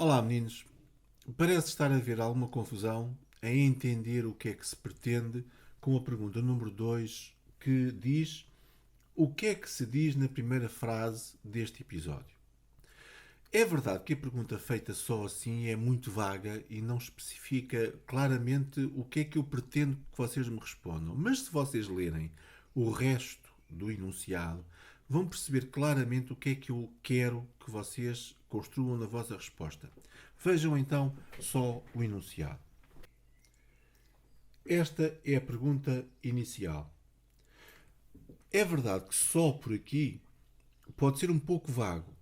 Olá, meninos. Parece estar a haver alguma confusão em entender o que é que se pretende com a pergunta número 2, que diz: o que é que se diz na primeira frase deste episódio? É verdade que a pergunta feita só assim é muito vaga e não especifica claramente o que é que eu pretendo que vocês me respondam. Mas se vocês lerem o resto do enunciado, vão perceber claramente o que é que eu quero que vocês construam na vossa resposta. Vejam então só o enunciado. Esta é a pergunta inicial. É verdade que só por aqui pode ser um pouco vago,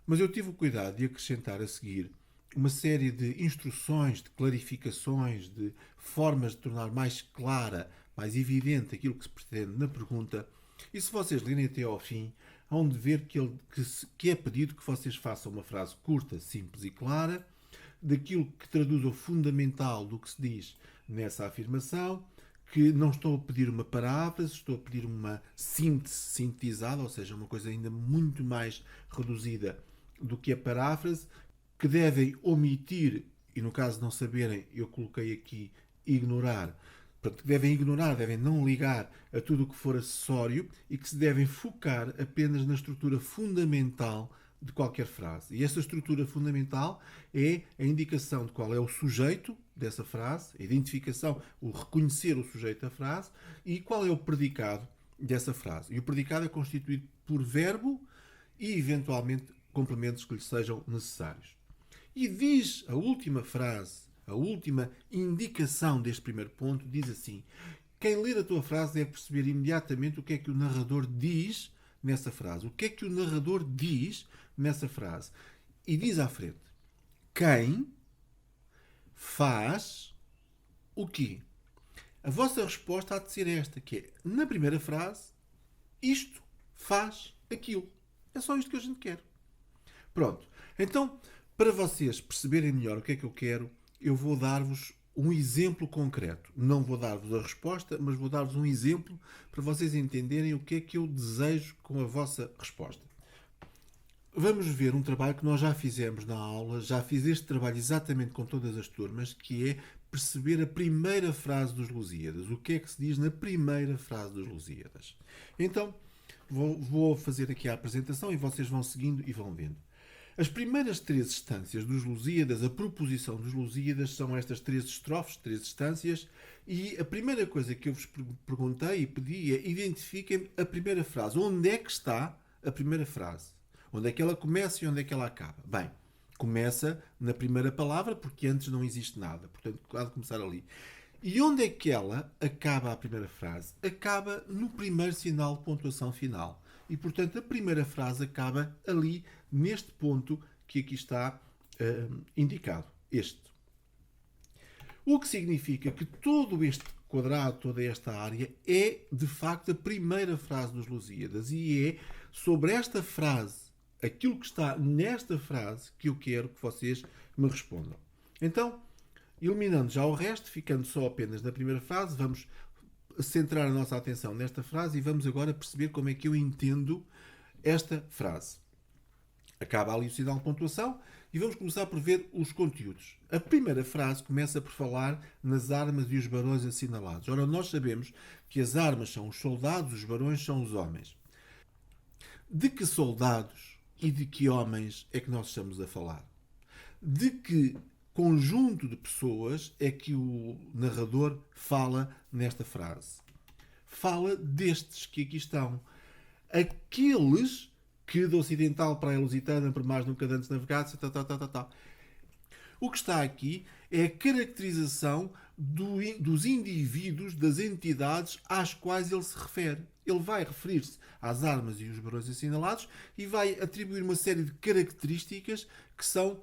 mas eu tive o cuidado de acrescentar a seguir uma série de instruções, de clarificações, de formas de tornar mais clara, mais evidente aquilo que se pretende na pergunta. E se vocês lerem até ao fim, hão de ver que é pedido que vocês façam uma frase curta, simples e clara, daquilo que traduz o fundamental do que se diz nessa afirmação, que não estou a pedir uma paráfrase, estou a pedir uma síntese sintetizada, ou seja, uma coisa ainda muito mais reduzida do que a paráfrase, que devem omitir, e no caso de não saberem, eu coloquei aqui ignorar, portanto, que devem ignorar, devem não ligar a tudo o que for acessório e que se devem focar apenas na estrutura fundamental de qualquer frase. E essa estrutura fundamental é a indicação de qual é o sujeito dessa frase, a identificação, o reconhecer o sujeito da frase e qual é o predicado dessa frase. E o predicado é constituído por verbo e, eventualmente, complementos que lhe sejam necessários. E diz a última frase, a última indicação deste primeiro ponto, diz assim: quem ler a tua frase deve perceber imediatamente o que é que o narrador diz nessa frase. O que é que o narrador diz nessa frase? E diz à frente: quem faz o quê? A vossa resposta há de ser esta, que é, na primeira frase, isto faz aquilo. É só isto que a gente quer. Pronto. Então, para vocês perceberem melhor o que é que eu quero, eu vou dar-vos um exemplo concreto. Não vou dar-vos a resposta, mas vou dar-vos um exemplo para vocês entenderem o que é que eu desejo com a vossa resposta. Vamos ver um trabalho que nós já fizemos na aula, já fiz este trabalho exatamente com todas as turmas, que é perceber a primeira frase dos Lusíadas. O que é que se diz na primeira frase dos Lusíadas? Então, vou fazer aqui a apresentação e vocês vão seguindo e vão vendo. As primeiras três instâncias dos Lusíadas, a proposição dos Lusíadas, são estas três estrofes, três instâncias, e a primeira coisa que eu vos perguntei e pedi é identifiquem a primeira frase. Onde é que está a primeira frase? Onde é que ela começa e onde é que ela acaba? Bem, começa na primeira palavra, porque antes não existe nada. Portanto, há de começar ali. E onde é que ela acaba a primeira frase? Acaba no primeiro sinal de pontuação final. E, portanto, a primeira frase acaba ali, neste ponto que aqui está indicado. Este. O que significa que todo este quadrado, toda esta área, é, de facto, a primeira frase dos Lusíadas. E é sobre esta frase, aquilo que está nesta frase, que eu quero que vocês me respondam. Então, eliminando já o resto, ficando só apenas na primeira frase, vamos centrar a nossa atenção nesta frase e vamos agora perceber como é que eu entendo esta frase. Acaba ali o sinal de pontuação e vamos começar por ver os conteúdos. A primeira frase começa por falar nas armas e os barões assinalados. Ora, nós sabemos que as armas são os soldados, os barões são os homens. De que soldados e de que homens é que nós estamos a falar? De que conjunto de pessoas é que o narrador fala nesta frase? Fala destes que aqui estão. Aqueles que do ocidental para a lusitana, por mais nunca antes navegados, O que está aqui é a caracterização dos indivíduos, das entidades às quais ele se refere. Ele vai referir-se às armas e os barões assinalados e vai atribuir uma série de características que são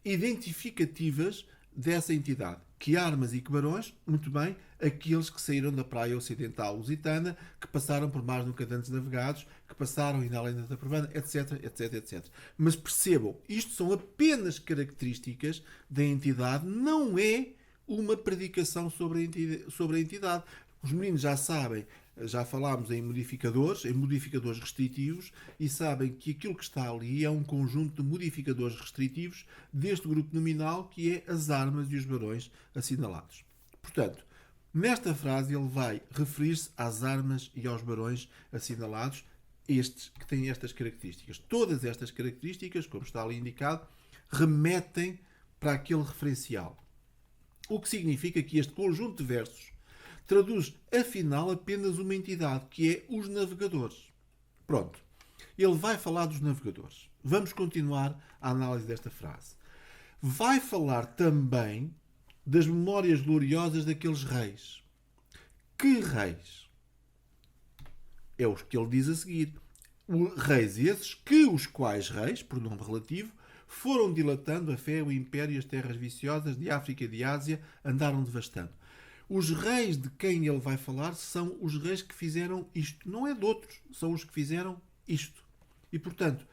identificativas dessa entidade. Que armas e que barões? Muito bem, aqueles que saíram da praia ocidental lusitana, que passaram por mares nunca antes navegados, que passaram ainda além da Taprobana, etc, etc, etc. Mas percebam, isto são apenas características da entidade, não é uma predicação sobre a entidade. Os meninos já sabem já falámos em modificadores restritivos, e sabem que aquilo que está ali é um conjunto de modificadores restritivos deste grupo nominal, que é as armas e os barões assinalados. Portanto, nesta frase ele vai referir-se às armas e aos barões assinalados, estes que têm estas características. Todas estas características, como está ali indicado, remetem para aquele referencial. O que significa que este conjunto de versos traduz, afinal, apenas uma entidade, que é os navegadores. Pronto. Ele vai falar dos navegadores. Vamos continuar a análise desta frase. Vai falar também das memórias gloriosas daqueles reis. Que reis? É os que ele diz a seguir. Reis esses que os quais reis, por nome relativo, foram dilatando a fé, o império e as terras viciosas de África e de Ásia, andaram devastando. Os reis de quem ele vai falar são os reis que fizeram isto. Não é de outros, são os que fizeram isto. E, portanto,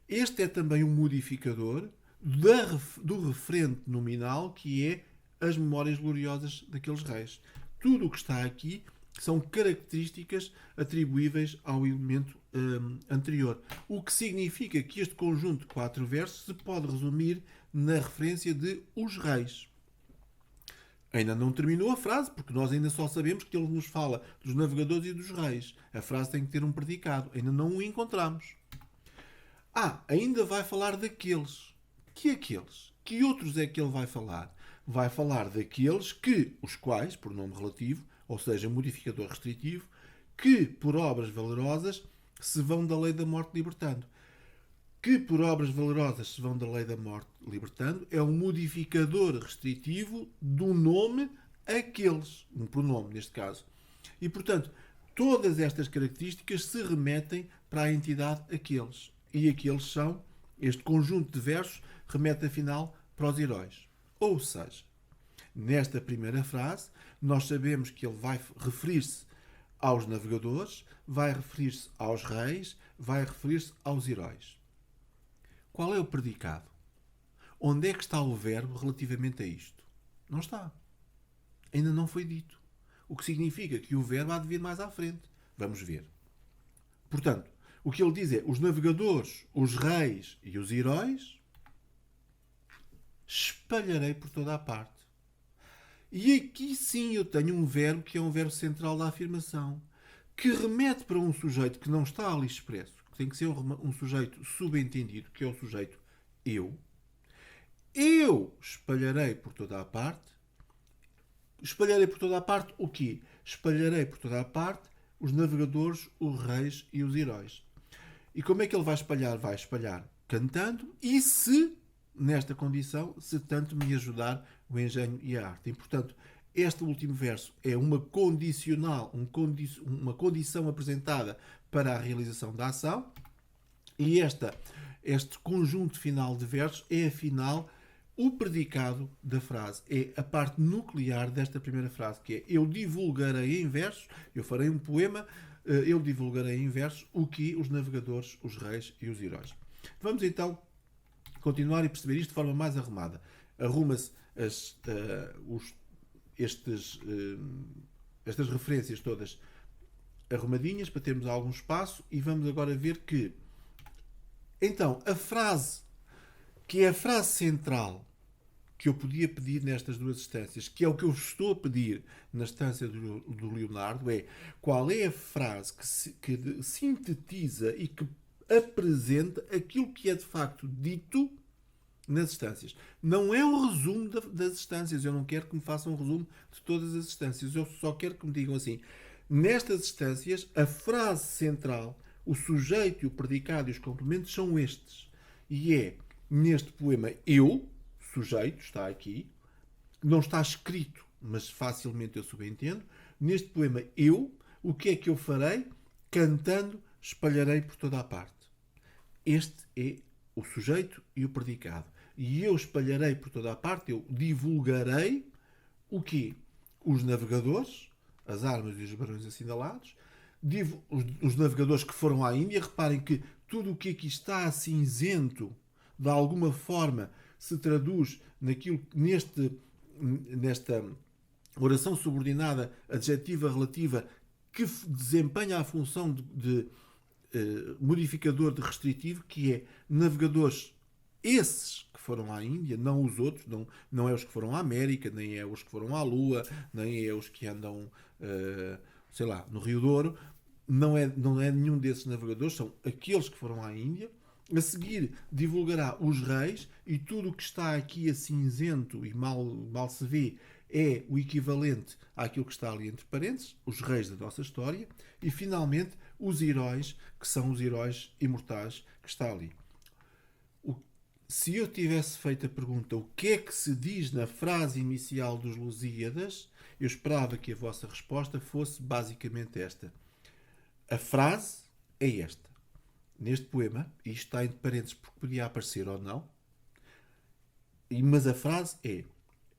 este é também um modificador do referente nominal, que é as memórias gloriosas daqueles reis. Tudo o que está aqui são características atribuíveis ao elemento anterior. O que significa que este conjunto de 4 versos se pode resumir na referência de os reis. Ainda não terminou a frase, porque nós ainda só sabemos que ele nos fala dos navegadores e dos reis. A frase tem que ter um predicado. Ainda não o encontramos. Ainda vai falar daqueles. Que aqueles? Que outros é que ele vai falar? Vai falar daqueles que, os quais, por nome relativo, ou seja, modificador restritivo, que por obras valerosas se vão da lei da morte libertando. Que por obras valerosas se vão da lei da morte libertando é um modificador restritivo do nome aqueles, um pronome neste caso. E, portanto, todas estas características se remetem para a entidade aqueles. E aqueles são, este conjunto de versos remete afinal para os heróis. Ou seja, nesta primeira frase, nós sabemos que ele vai referir-se aos navegadores, vai referir-se aos reis, vai referir-se aos heróis. Qual é o predicado? Onde é que está o verbo relativamente a isto? Não está. Ainda não foi dito. O que significa que o verbo há de vir mais à frente. Vamos ver. Portanto, o que ele diz é: os navegadores, os reis e os heróis espalharei por toda a parte. E aqui sim eu tenho um verbo que é um verbo central da afirmação, que remete para um sujeito que não está ali expresso, que tem que ser um sujeito subentendido, que é o sujeito eu. Eu espalharei por toda a parte. Espalharei por toda a parte o quê? Espalharei por toda a parte os navegadores, os reis e os heróis. E como é que ele vai espalhar? Vai espalhar cantando e se, nesta condição, se tanto me ajudar o engenho e a arte. E, portanto, este último verso é uma condicional, uma condição apresentada para a realização da ação, e este conjunto final de versos é, afinal, o predicado da frase. É a parte nuclear desta primeira frase, que é: eu divulgarei em versos, eu farei um poema, eu divulgarei em versos o que os navegadores, os reis e os heróis. Vamos então continuar e perceber isto de forma mais arrumada. Arruma-se estas referências todas arrumadinhas para termos algum espaço, e vamos agora ver que então a frase que é a frase central que eu podia pedir nestas duas instâncias, que é o que eu estou a pedir na instância do Leonardo, é: qual é a frase que sintetiza e que apresenta aquilo que é de facto dito nas instâncias. Não é o resumo das instâncias. Eu não quero que me façam um resumo de todas as instâncias. Eu só quero que me digam assim: nestas instâncias, a frase central, o sujeito, o predicado e os complementos são estes. E é, neste poema, eu, sujeito, está aqui, não está escrito, mas facilmente eu subentendo. Neste poema, eu, o que é que eu farei? Cantando, espalharei por toda a parte. Este é o sujeito e o predicado. E eu espalharei por toda a parte, eu divulgarei o quê? Os navegadores, as armas e os barões assinalados, os navegadores que foram à Índia. Reparem que tudo o que aqui está cinzento, de alguma forma, se traduz nesta oração subordinada adjetiva relativa que desempenha a função de modificador de restritivo, que é navegadores esses que foram à Índia, não os outros, não é os que foram à América, nem é os que foram à Lua, nem é os que andam, sei lá, no Rio Douro. Não é nenhum desses navegadores, são aqueles que foram à Índia. A seguir divulgará os reis, e tudo o que está aqui a cinzento e mal se vê é o equivalente àquilo que está ali entre parênteses, os reis da nossa história, e finalmente os heróis, que são os heróis imortais que está ali. Se eu tivesse feito a pergunta o que é que se diz na frase inicial dos Lusíadas, eu esperava que a vossa resposta fosse basicamente esta. A frase é esta. Neste poema, e isto está entre parênteses porque podia aparecer ou não, mas a frase é: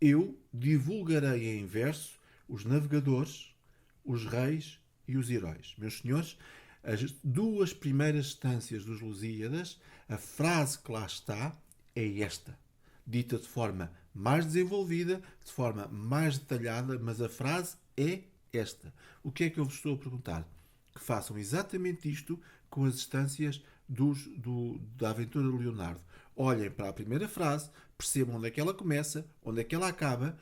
eu divulgarei em verso os navegadores, os reis e os heróis. Meus senhores, as duas primeiras estâncias dos Lusíadas, a frase que lá está é esta, dita de forma mais desenvolvida, de forma mais detalhada, mas a frase é esta. O que é que eu vos estou a perguntar? Que façam exatamente isto com as estâncias da aventura de Leonardo. Olhem para a primeira frase, percebam onde é que ela começa, onde é que ela acaba,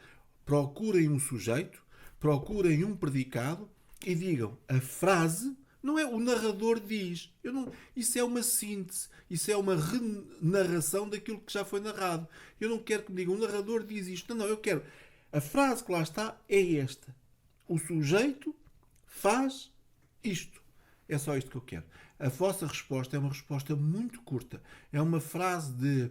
procurem um sujeito, procurem um predicado e digam a frase. Não é o narrador diz. Isso é uma síntese. Isso é uma renarração daquilo que já foi narrado. Eu não quero que me digam o narrador diz isto. Não, eu quero. A frase que lá está é esta. O sujeito faz isto. É só isto que eu quero. A vossa resposta é uma resposta muito curta. É uma frase de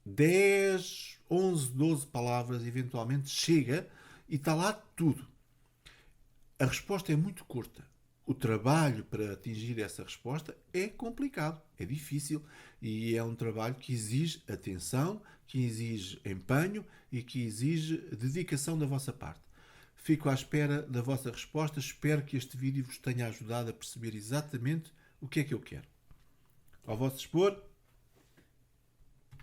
10, 11, 12 palavras, eventualmente, chega e está lá tudo. A resposta é muito curta. O trabalho para atingir essa resposta é complicado, é difícil e é um trabalho que exige atenção, que exige empenho e que exige dedicação da vossa parte. Fico à espera da vossa resposta. Espero que este vídeo vos tenha ajudado a perceber exatamente o que é que eu quero. Ao vosso dispor.